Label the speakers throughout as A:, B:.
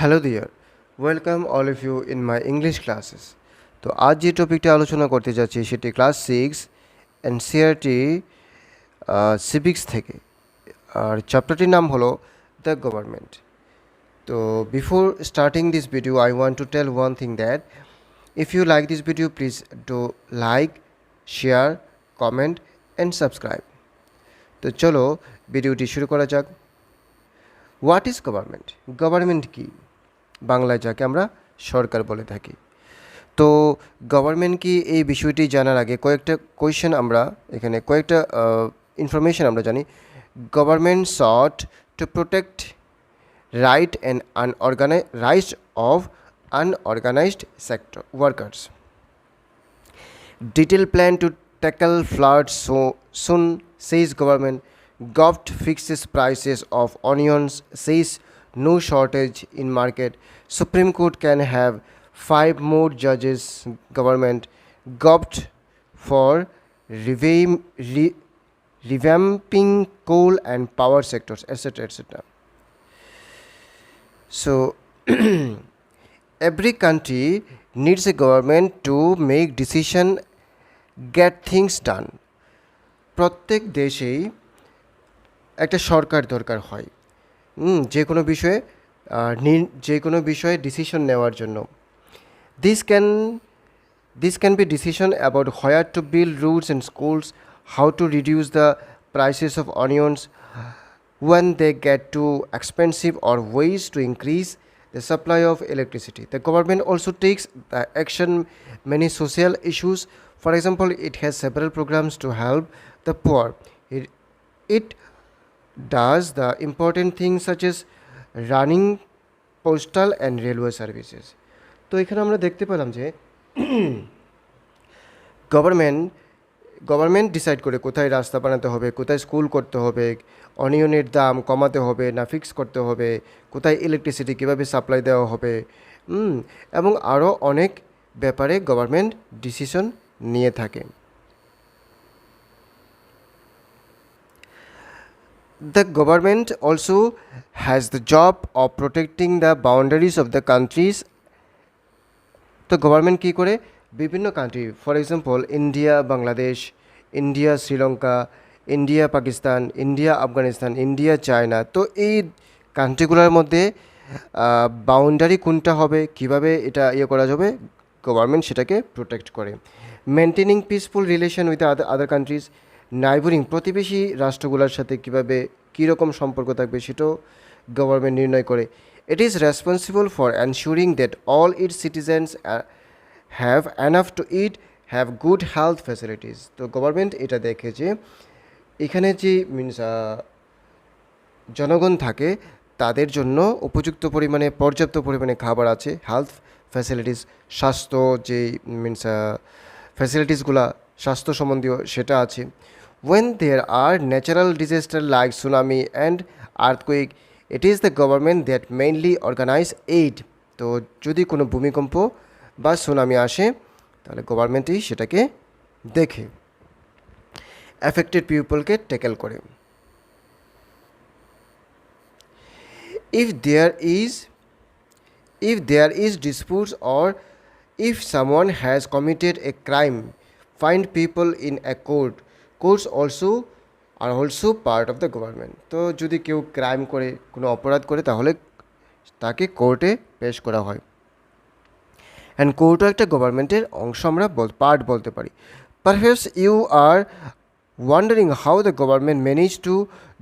A: Hello dear, welcome all of you in my English classes. তো আজ যে টপিকটা আলোচনা করতে যাচ্ছি সেটি ক্লাস 6 এনসিইআরটি সিভিক্স থেকে। আর চ্যাপ্টারটির নাম হলো দ্য গভর্নমেন্ট। তো before starting this video I want to tell one thing that if you like this video please do like, share, comment and subscribe. তো চলো ভিডিওটি শুরু করা যাক। What is government? গভর্নমেন্ট কি? বাংলায় যাকে আমরা সরকার বলে থাকি। তো গভর্নমেন্ট কি এই বিষয়টি জানার আগে কয়েকটা কোয়েশ্চেন আমরা এখানে কয়েকটা ইনফরমেশন আমরা জানি। Government sought to protect right and rights of unorganized sector workers. Detailed plan to tackle floods so soon, says government. Gov fixes prices of onions, says no shortage in market. Supreme Court can have 5 more judges. Government. Gov for revamping coal and power sectors, etc., etc. So every country needs a government to make decision, get things done. প্রত্যেক দেশেই একটা সরকার দরকার হয় যে কোনো বিষয়ে decision নেওয়ার জন্য। This can be decision about where to build roads and schools, how to reduce the prices of onions when they get too expensive, or ways to increase the supply of electricity. The government also takes the action many social issues. For example, it has several programs to help the poor. It does the important things such as running postal and railway services. তো এখানে আমরা দেখতে পেলাম যে government decide করে কোথায় রাস্তা বানাতে হবে, কোথায় স্কুল করতে হবে, অনিয়নের দাম কমাতে হবে না ফিক্স করতে হবে, কোথায় ইলেকট্রিসিটি কীভাবে সাপ্লাই দেওয়া হবে, এবং আরও অনেক ব্যাপারে গভর্নমেন্ট ডিসিশন নিয়ে থাকে। The government also has the job of protecting the boundaries of the countries. তো গভর্নমেন্ট কী করে বিভিন্ন country, for example India Bangladesh, India Sri Lanka, India Pakistan, India Afghanistan, India China, তো এই কান্ট্রিগুলোর মধ্যে বাউন্ডারি কোনটা হবে, কিভাবে এটা করা যাবে, গভর্নমেন্ট সেটাকে প্রোটেক্ট করে। Maintaining peaceful relation with other countries, নাইবারিং প্রতিবেশী রাষ্ট্রগুলোর সাথে কীভাবে কীরকম সম্পর্ক থাকবে সেটাও গভর্নমেন্ট নির্ণয় করে। It is responsible for ensuring that all its citizens have enough to eat, have good health facilities. তো গভর্নমেন্ট এটা দেখে যে এখানে যে জনগণ থাকে তাদের জন্য উপযুক্ত পরিমাণে পর্যাপ্ত পরিমাণে খাবার আছে, হেলথ ফ্যাসিলিটিস, স্বাস্থ্য যে ফ্যাসিলিটিসগুলো স্বাস্থ্য সম্বন্ধীয় সেটা আছে। When there are natural disasters like tsunami and earthquake, it is the government that mainly organize aid. তো যদি কোনো ভূমিকম্প বা সুনামি আসে তাহলে গভর্নমেন্টই সেটাকে দেখে অ্যাফেক্টেড পিপলকে ট্যাকেল করে। If there is disputes, or if someone has committed a crime, find people in a court. Courts are also part of the government. তো যদি কেউ ক্রাইম করে, কোনো অপরাধ করে, তাহলে তাকে কোর্টে পেশ করা হয়। অ্যান্ড কোর্টও একটা গভর্নমেন্টের অংশ আমরা পার্ট বলতে পারি। Perhaps you are wondering how the government manage to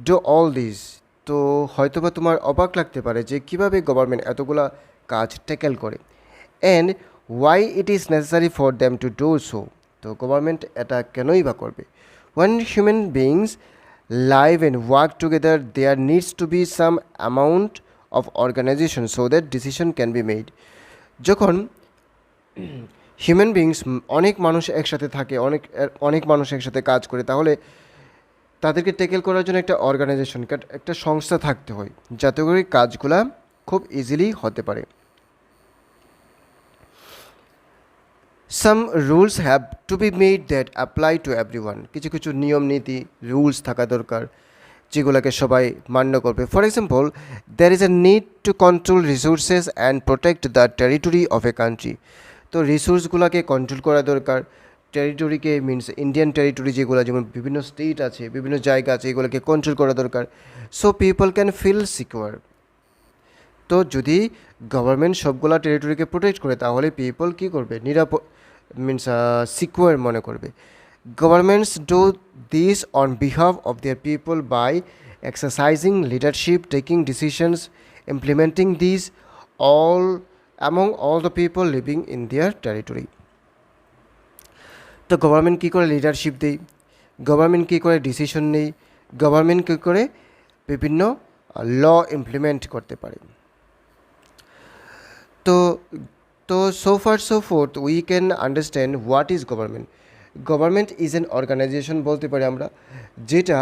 A: do all this. তো হয়তোবা তোমার অবাক লাগতে পারে যে কীভাবে গভর্নমেন্ট এতগুলা কাজ ট্যাকেল করে। And why it is necessary for them to do so. তো গভর্নমেন্ট এটা কেনই বা করবে? When human beings live and work together, there needs to be some amount of organization so that decision can be made. যখন human beings অনেক মানুষ একসাথে থাকে, অনেক মানুষ একসাথে কাজ করে, তাহলে তাদেরকে ট্যাকেল করার জন্য একটা অর্গানাইজেশন, একটা সংস্থা থাকতে হয় যাতে করে কাজগুলা খুব ইজিলি হতে পারে। Some rules have to be made that apply to everyone. কিছু নিয়ম নীতি রুলস থাকা দরকার যেগুলোকে সবাই মান্য করবে। For example, there is a need to control resources and protect the territory of a country. তো রিসোর্সগুলোকে কন্ট্রোল করা দরকার, টেরিটরিকে মিনস ইন্ডিয়ান টেরিটরি যেগুলো, যেমন বিভিন্ন স্টেট আছে, বিভিন্ন জায়গা আছে, এগুলোকে কন্ট্রোল করা দরকার, so people can feel secure. তো যদি গভর্নমেন্ট সবগুলা টেরিটরিকে প্রোটেক্ট করে তাহলে পিপল কী করবে, নিরাপদ মিনস সিকিউর মনে করবে। Governments do this on behalf of their people by exercising leadership, taking decisions, implementing this all among all the people living in their territory. তো গভর্নমেন্ট কী করে লিডারশিপ দেয়, গভর্নমেন্ট কী করে ডিসিশন নেই, গভর্নমেন্ট কী করে বিভিন্ন ল ইমপ্লিমেন্ট করতে পারে। তো তো so far so forth we can understand what is government. Government is an organization বলতে পারি আমরা, যেটা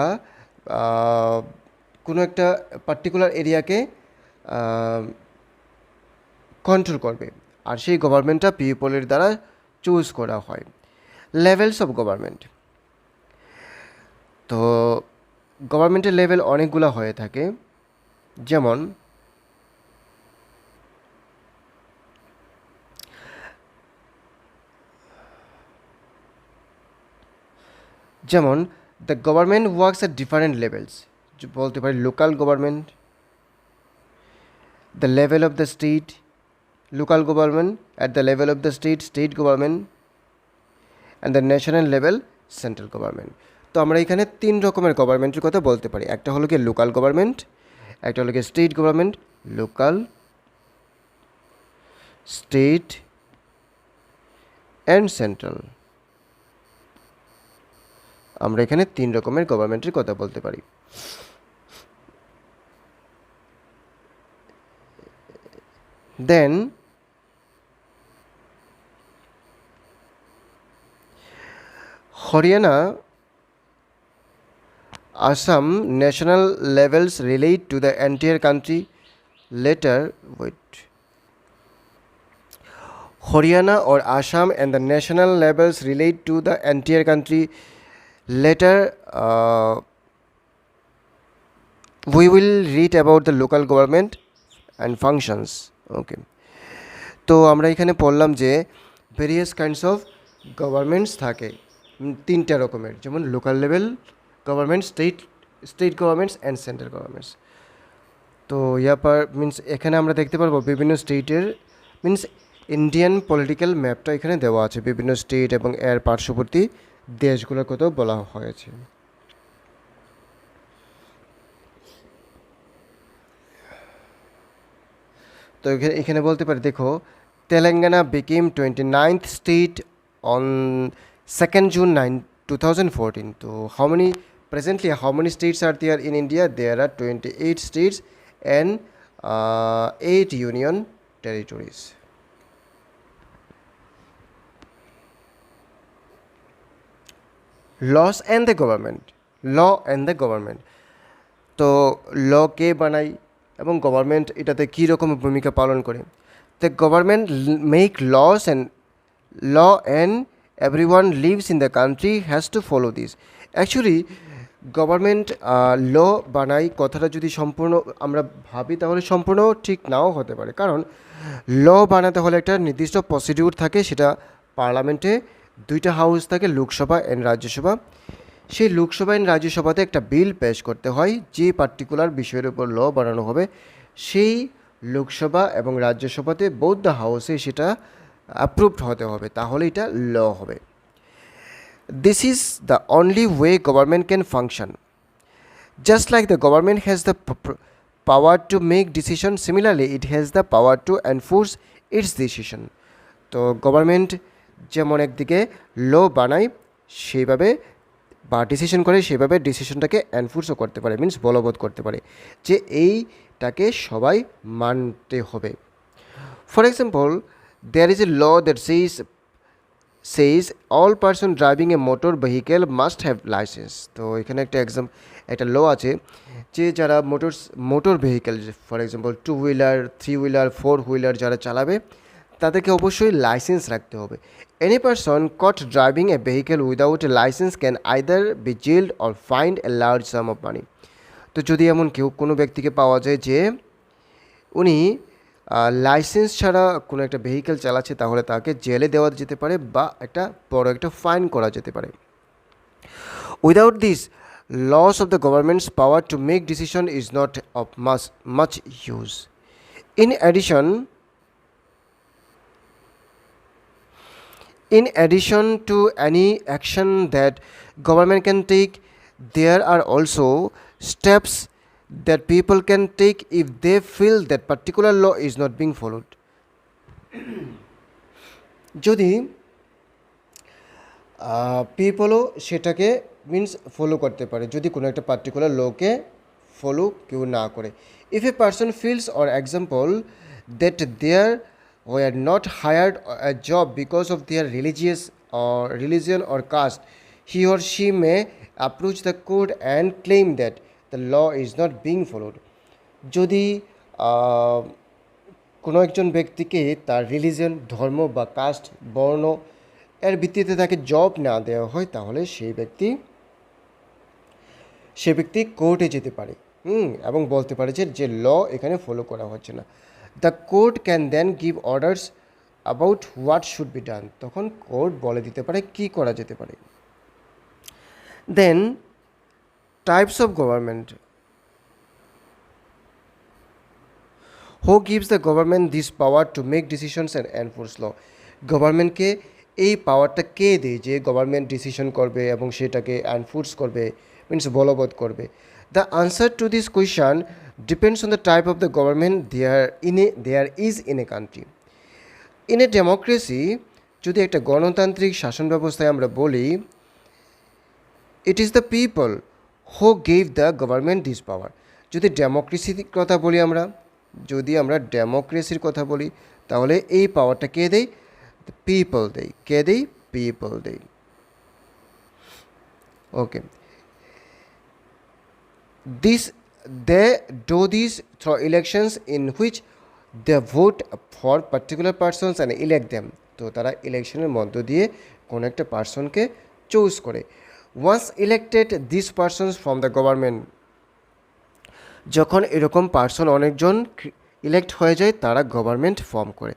A: কোনো একটা পার্টিকুলার এরিয়াকে কন্ট্রোল করবে, আর সেই গভর্নমেন্টটা পিপলের দ্বারা চুজ করা হয়। লেভেলস অফ গভর্নমেন্ট, তো গভর্নমেন্টের লেভেল অনেকগুলো হয়ে থাকে, যেমন the government works at different levels, বলতে পারি local government, the level of the state, local government at the level of the state, state government, and the national level, central government. তো আমরা এখানে 3 রকমের গভর্নমেন্টের কথা বলতে পারি। একটা হলো কি লোকাল গভর্নমেন্ট, একটা হলো কি state government, local, state and central. আমরা এখানে 3 রকমের গভর্নমেন্টের কথা বলতে পারি। দেন Haryana, Assam national levels relate to the entire country. Later, Haryana or Assam and the national levels relate to the entire country. Later, we will read about the local government and functions. Okay. তো আমরা এখানে পড়লাম যে various kinds of governments থাকে 3টা রকমের, যেমন local level government, state governments and central governments. তো ইয়ার মিনস এখানে আমরা দেখতে পারবো বিভিন্ন স্টেটের মিনস ইন্ডিয়ান পলিটিক্যাল ম্যাপটা এখানে দেওয়া আছে, বিভিন্ন স্টেট এবং এর পার্শ্ববর্তী দেশগুলোর কথাও বলা হয়েছে। তো এখানে বলতে পারি, দেখো, Telangana became 29th state on 2nd June 2014. So presently how many states are there in India? There are 28 states and 8 union territories. Laws and the government. Law and the government. তো ল কে বানায় এবং গভর্নমেন্ট এটাতে কী রকম ভূমিকা পালন করে। The government make laws and everyone lives in the country has to follow this. Actually government law বানাই কথাটা যদি সম্পূর্ণ আমরা ভাবি তাহলে সম্পূর্ণ ঠিক নাও হতে পারে, কারণ ল বানাতে হলে একটা নির্দিষ্ট প্রসিডিউর থাকে, সেটা পার্লামেন্টে 2টা হাউস থাকে, লোকসভা অ্যান্ড রাজ্যসভা। সেই লোকসভা অ্যান্ড রাজ্যসভাতে একটা বিল পেশ করতে হয়, যে পার্টিকুলার বিষয়ের উপর ল বানানো হবে সেই লোকসভা এবং রাজ্যসভাতে বোথ দ্য হাউসে সেটা অ্যাপ্রুভড হতে হবে, তাহলে এটা ল হবে। This is the only way government can function. Just like the government has the power to make decision, similarly it has the power to enforce it's decision. তো গভর্নমেন্ট যেমন একদিকে ল বানায় সেইভাবে বা ডিসিশন করে, সেভাবে ডিসিশনটাকে এনফোর্সও করতে পারে, মিনস বলবৎ করতে পারে যে এইটাকে সবাই মানতে হবে। For example, there is a law that says all person driving a motor vehicle must have license. তো এখানে একটা ল আছে যে যারা motor vehicle, for example 2 wheeler, 3 wheeler, 4 wheeler যারা চালাবে তাদেরকে অবশ্যই লাইসেন্স রাখতে হবে। Any person caught driving a vehicle without a license can either be jailed or fined a large sum of money. তো যদি এমন কেউ কোনো ব্যক্তিকে পাওয়া যায় যে উনি লাইসেন্স ছাড়া কোনো একটা ভেহিকেল চালাচ্ছে, তাহলে তাকে জেলে দেওয়া যেতে পারে বা একটা বড় একটা ফাইন করা যেতে পারে। Without this, laws of the governments power to make decision is not of much use. In addition In addition to any action that government can take, there are also steps that people can take if they feel that particular law is not being followed. যদি পিপলও সেটাকে means follow করতে পারে, যদি কোনো একটা particular লকে follow কেউ না করে। If a person feels or example that there were not hired a job because of their religion or caste, he or she may approach the court and claim that the law is not being followed. যদি কোনো একজন ব্যক্তিকে তার religion, ধর্ম বা caste, বর্ণ এর ভিত্তিতে তাকে জব না দেওয়া হয়, তাহলে সে ব্যক্তি কোর্টে যেতে পারে এবং বলতে পারে যে ল এখানে ফলো করা হচ্ছে না। The court can then give orders about what should be done, তখন কোর্ট বলে দিতে পারে কী করা যেতে পারে। Then types of government. Who gives the government this power to make decisions and enforce law? গভর্নমেন্টকে এই পাওয়ারটা কে দেয় যে গভর্নমেন্ট ডিসিশন করবে এবং সেটাকে এনফোর্স করবে, মিনস বলবৎ করবে? The answer to this question depends on the type of the government there is in a country. In a democracy, যদি একটা গণতান্ত্রিক শাসন ব্যবস্থায় আমরা বলি, it is the people who gave the government this power. যদি ডেমোক্রেসির কথা বলি আমরা ডেমোক্রেসির কথা বলি, তাহলে এই পাওয়ারটা কে দেয়? পিপল দেয়। কে দেয়? পিপল দেয়। ওকে, they do this through elections in which they vote for particular persons and elect them. তো তারা ইলেকশনের মধ্য দিয়ে কোনো একটা পার্সনকে চুজ করে। Once elected this persons from the government, যখন এরকম পার্সন অনেকজন ইলেক্ট হয়ে যায়, তারা গভর্নমেন্ট ফর্ম করে।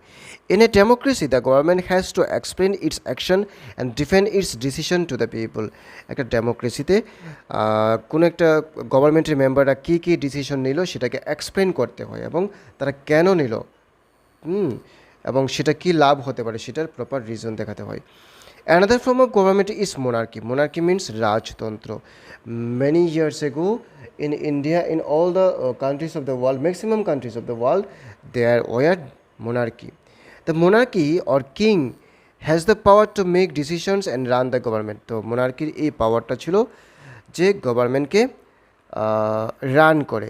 A: In a democracy, the government has to explain its action and defend its decision to the people. একটা ডেমোক্রেসিতে কোনো একটা গভর্নমেন্টের মেম্বাররা কী কী ডিসিশন নিল সেটাকে এক্সপ্লেন করতে হয় এবং তারা কেন নিল, এবং সেটা কী লাভ হতে পারে সেটার প্রপার রিজন দেখাতে হয়। Another form of government is monarchy. Monarchy means Rajtantra. Many years ago in India, in all the countries of the world, maximum countries of the world, there were monarchy. The monarchy or king has the power to make decisions and run the government. তো monarchy এই পাওয়ারটা ছিল যে গভর্নমেন্টকে run করে।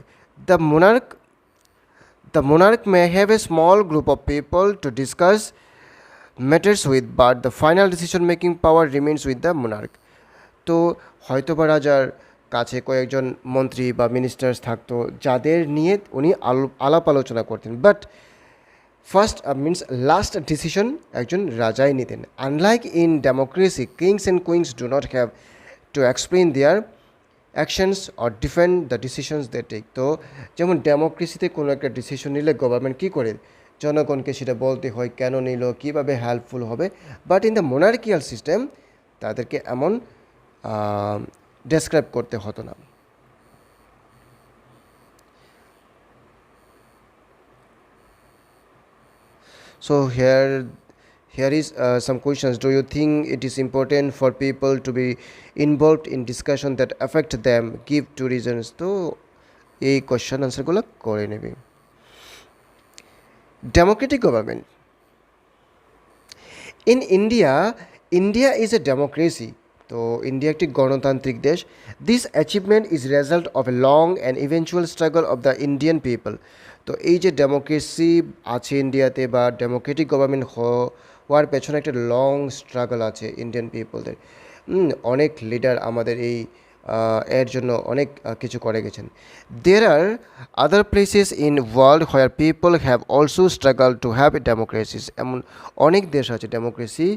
A: The monarch may have a small group of people to discuss matters with, but the final decision making power remains with the monarch. তো হয়তো বা রাজার কাছে কয়েকজন মন্ত্রী বা মিনিস্টার্স থাকতো যাদের নিয়ে উনি আলাপ আলোচনা করতেন, but first means last decision একজন রাজাই নিতেন। Unlike in democracy, kings and queens do not have to explain their actions or defend the decisions they take. তো যেমন ডেমোক্রেসিতে কোনো একটা ডিসিশন নিলে গভর্নমেন্ট কী করে, জনগণকে সেটা বলতে হয় কেন নিল, কীভাবে হেল্পফুল হবে। বাট ইন দ্য মোনার্কিয়াল সিস্টেম তাদেরকে এমন ডেসক্রাইব করতে হতো না। So here is some questions. Do you think it is important for people to be involved in discussion that affect them? Give two reasons. তো এই কোয়েশ্চেন আনসারগুলো করে নেবে। Democratic government. In India is a democracy. তো India একটি গণতান্ত্রিক দেশ। This achievement is result of a long and eventual struggle of the Indian people. তো এই যে ডেমোক্রেসি আছে ইন্ডিয়াতে বা ডেমোক্রেটিক গভর্নমেন্ট হওয়ার পেছনে একটা লং স্ট্রাগল আছে ইন্ডিয়ান পিপলদের। অনেক লিডার আমাদের এই এর জন্য অনেক কিছু করে গেছেন। There are other places in world where people have also struggle to have a democracies. এমন অনেক দেশ আছে ডেমোক্রেসি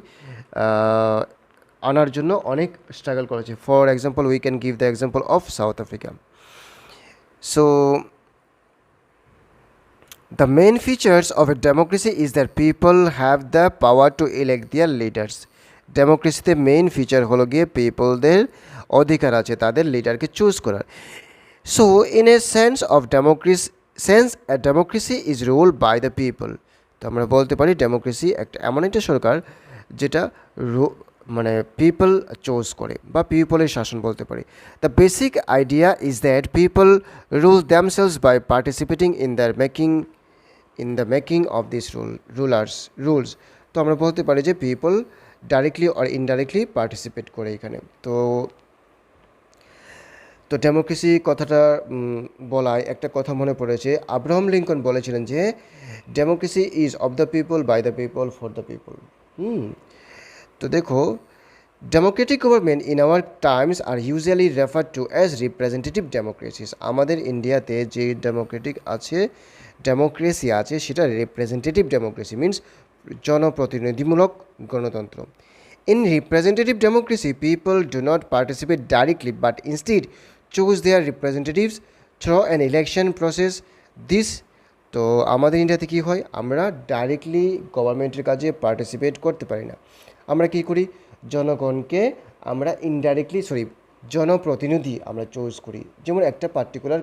A: আনার জন্য অনেক স্ট্রাগল করেছে। For example we can give the example of south Africa. So the main features of a democracy is that people have the power to elect their leaders. ডেমোক্রেসিতে main feature হলো গিয়ে পিপলদের অধিকার আছে তাদের লিডারকে চুজ করার। So in a sense of democracy is rule by the people. তো আমরা বলতে পারি ডেমোক্রেসি একটা এমন একটা সরকার যেটা মানে পিপল চুজ করে বা পিপলের শাসন বলতে পারি। The basic idea is that people rule themselves by participating in the making of this rules. তো আমরা বলতে পারি যে people directly or indirectly participate করে এখানে। তো ডেমোক্রেসি কথাটা বলায় একটা কথা মনে পড়েছে, আব্রাহাম লিঙ্কন বলেছিলেন যে democracy is of the people, by the people, for the people. তো দেখো, democratic government in our times are usually refer to as representative democracies. আমাদের ইন্ডিয়াতে যে ডেমোক্রেসি আছে সেটা রিপ্রেজেন্টেটিভ ডেমোক্রেসি, মিনস জনপ্রতিনিধিমূলক গণতন্ত্র। In representative democracy, people do not participate directly but instead choose their representatives through an election process. This তো আমাদের ইন্ডিয়াতে কী হয়, আমরা ডাইরেক্টলি গভর্নমেন্টের কাজে পার্টিসিপেট করতে পারি না। আমরা কী করি, জনগণকে আমরা জনপ্রতিনিধি আমরা চুজ করি। যেমন একটা পার্টিকুলার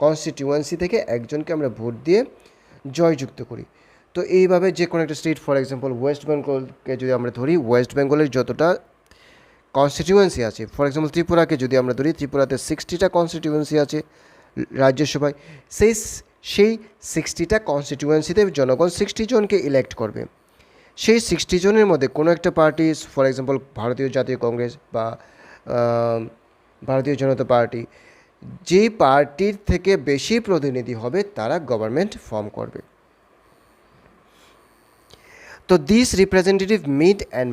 A: কনস্টিটিউয়েন্সি থেকে একজনকে আমরা ভোট দিয়ে জয়যুক্ত করি। তো এইভাবে যে কোনো একটা স্টেট, ফর এক্সাম্পল ওয়েস্ট বেঙ্গলকে যদি আমরা ধরি, ওয়েস্ট বেঙ্গলের যতটা কনস্টিটিউয়েন্সি আছে, ফর এক্সাম্পল ত্রিপুরাকে যদি আমরা ধরি, ত্রিপুরাতে 60টা কনস্টিটিউয়েন্সি আছে রাজ্যসভায়। সেই 60টা কনস্টিটিউয়েন্সিতে জনগণ 60 জনকে ইলেক্ট করবে। সেই 60 জনের মধ্যে কোনো একটা পার্টি, ফর এক্সাম্পল ভারতীয় জাতীয় কংগ্রেস বা ভারতীয় জনতা পার্টি, যেই পার্টির থেকে বেশি প্রতিনিধি হবে তারা গভর্নমেন্ট ফর্ম করবে। তো these representatives meet and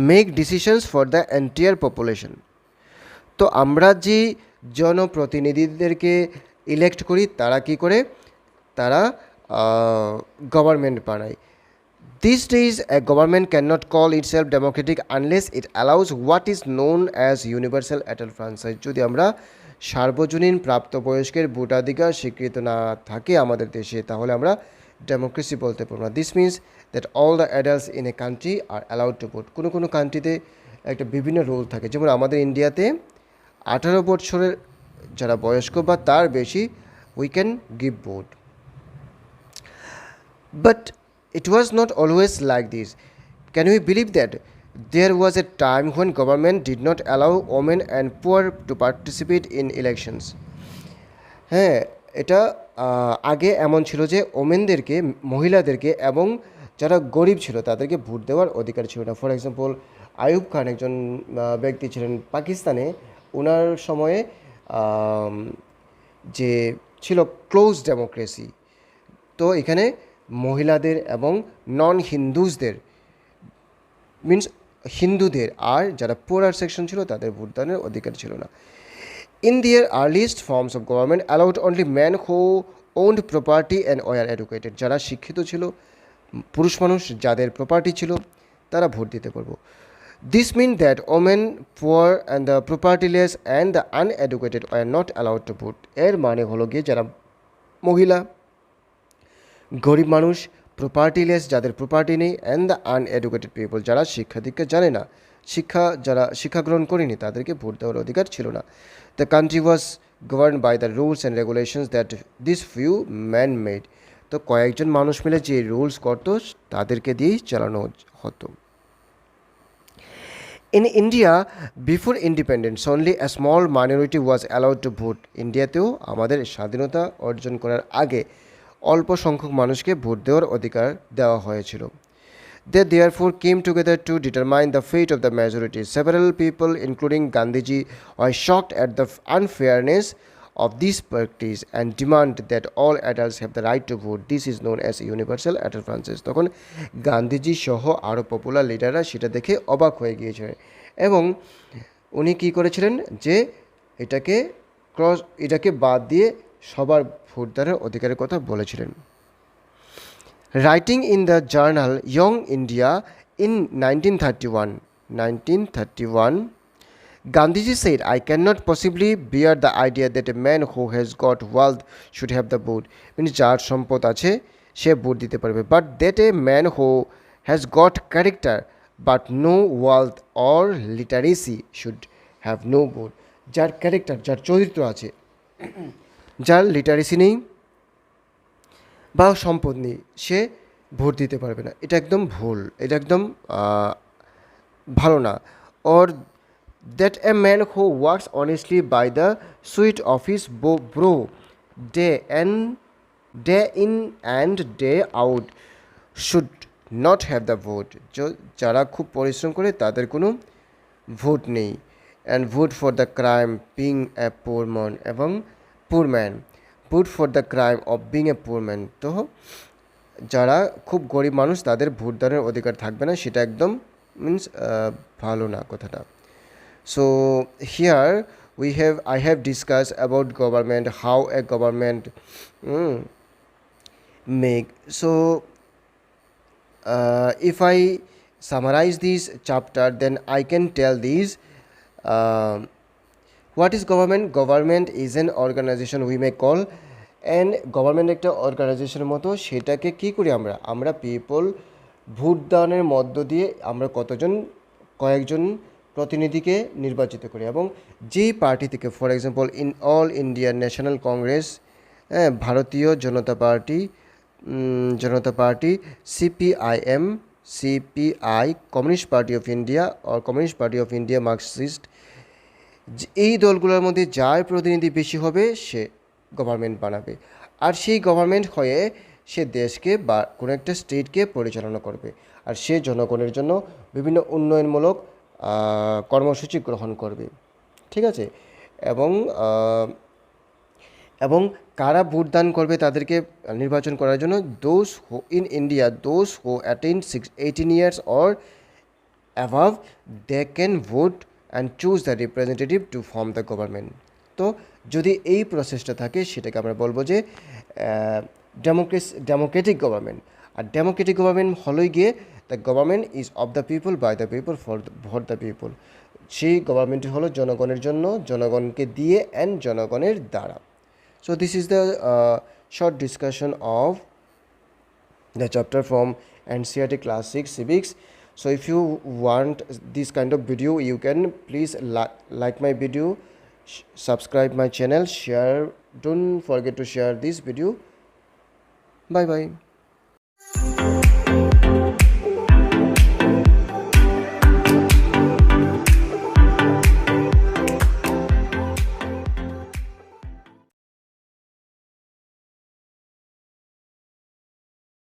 A: make decisions for the entire population. তো আমরা যে জনপ্রতিনিধিদেরকে ইলেক্ট করি তারা কি করে, তারা গভর্নমেন্ট বানায়। These days a government cannot call itself democratic unless it allows what is known as universal adult franchise. যদি আমরা সার্বজনীন প্রাপ্তবয়স্কের ভোটাধিকার স্বীকৃত না থাকে আমাদের দেশে, তাহলে আমরা ডেমোক্রেসি বলতে পারবো না। This means that all the adults in a country R allowed to vote. কোনো কোনো কান্ট্রিতে একটা বিভিন্ন রুল থাকে, যেমন আমাদের ইন্ডিয়াতে 18 বছরের যারা বয়স্ক বা তার বেশি, we can give vote. But it was not always like this. Can we believe that there was a time when government did not allow women and poor to participate in elections? হ্যাঁ, এটা আগে এমন ছিল যে ওমেনদেরকে, মহিলাদেরকে এবং যারা গরিব ছিল তাদেরকে ভোট দেওয়ার অধিকার ছিল না। ফর এক্সাম্পল আইয়ুব খান একজন ব্যক্তি ছিলেন পাকিস্তানে, ওনার সময়ে যে ছিল ক্লোজ ডেমোক্রেসি। তো এখানে মহিলাদের এবং নন হিন্দুজদের, মিনস হিন্দুদের আর যারা পোরার সেকশন ছিল তাদের ভোটদানের অধিকার ছিল না। In their earliest forms of government allowed only man who owned property and were educated. যারা শিক্ষিত ছিল, পুরুষ মানুষ যাদের প্রপার্টি ছিল, তারা ভোট দিতে পারবো। This mean that women, poor and the propertyless and the uneducated were not allowed to vote. এর মানে হলো গিয়ে যারা মহিলা, গরিব মানুষ, প্রপার্টিলেস যাদের প্রপার্টি নেই, অ্যান্ড দ্য আনএডুকেটেড পিপল যারা শিক্ষা দীক্ষা জানে না, যারা শিক্ষা গ্রহণ করেনি, তাদেরকে ভোট দেওয়ার অধিকার ছিল না। The country was govern by the rules and regulations that this few man made. তো কয়েকজন মানুষ মিলে যে রুলস করতো তাদেরকে দিয়েই চালানো হতো। In India, before independence, only a small minority was allowed to vote. ইন্ডিয়াতেও আমাদের স্বাধীনতা অর্জন করার আগে অল্প সংখ্যক মানুষকে ভোট দেওয়ার অধিকার দেওয়া হয়েছিল। They therefore came together to determine the fate of the majority. Several people, including Gandhiji, were shocked at the unfairness of these practice and demand that all adults have the right to vote. This is known as universal adult franchise. তখন গান্ধীজি সহ আরও popular লিডাররা সেটা দেখে অবাক হয়ে গিয়েছিলেন এবং উনি কী করেছিলেন যে এটাকে বাদ দিয়ে সবার ভোটদানের অধিকারের কথা বলেছিলেন। Writing in the journal Young India in 1931, Gandhiji said, I cannot possibly bear the idea that a man who has got wealth should have the vote. Means যার সম্পদ আছে সে ভোট দিতে পারবে, but that a man who has got character but no wealth or literacy should have no vote. যার character, যার চরিত্র আছে, যার লিটারেসি নেই বা সম্পদ নেই, সে ভোট দিতে পারবে না। এটা একদম ভুল, এটা একদম ভালো না। or that a man who works honestly by the sweat of his brow day in and day out should not have the vote. যারা খুব পরিশ্রম করে তাদের কোনো ভোট নেই। and vote for the crime being a poor man এবং poor man, vote for the crime of being a poor man. তো যারা খুব গরিব মানুষ তাদের ভোটদানের অধিকার থাকবে না, সেটা একদম মিন্স ভালো না কথাটা। So here I have discussed about government, how a government make. So if I summarize this chapter, then I can tell these. What is government? Government is an organization we may call, and government একটা অর্গানাইজেশনের মতো। সেটাকে কী করি আমরা people ভোটদানের মধ্য দিয়ে আমরা কয়েকজন প্রতিনিধিকে নির্বাচিত করি, এবং যেই পার্টি থেকে, for example in All India National Congress, Bharatiya Janata Party, CPIM, CPI, Communist Party of India আর Communist Party of India, Marxist, এই দলগুলোর মধ্যে যার প্রতিনিধি বেশি হবে সে গভর্নমেন্ট বানাবে, আর সেই গভর্নমেন্ট হয়ে সে দেশকে বা কোনো একটা স্টেটকে পরিচালনা করবে, আর সে জনগণের জন্য বিভিন্ন উন্নয়নমূলক কর্মসূচি গ্রহণ করবে। ঠিক আছে? এবং কারা ভোটদান করবে তাদেরকে নির্বাচন করার জন্য, those who in India, those who attain 18 years or above, they can vote and choose the representative to form the government. তো যদি এই প্রসেসটা থাকে সেটাকে আমরা বলবো যে ডেমোক্রেটিক গভর্নমেন্ট। আর ডেমোক্রেটিক গভর্নমেন্ট হলোই গিয়ে the government is of the people, by the people, for the people. সেই গভর্নমেন্টটি হলো জনগণের জন্য, জনগণকে দিয়ে অ্যান্ড জনগণের দ্বারা। So this is the short discussion of the chapter from NCERT Class 6 Civics. So if you want this kind of video, you can please like my video, subscribe my channel, share. Don't forget to share this video. Bye bye.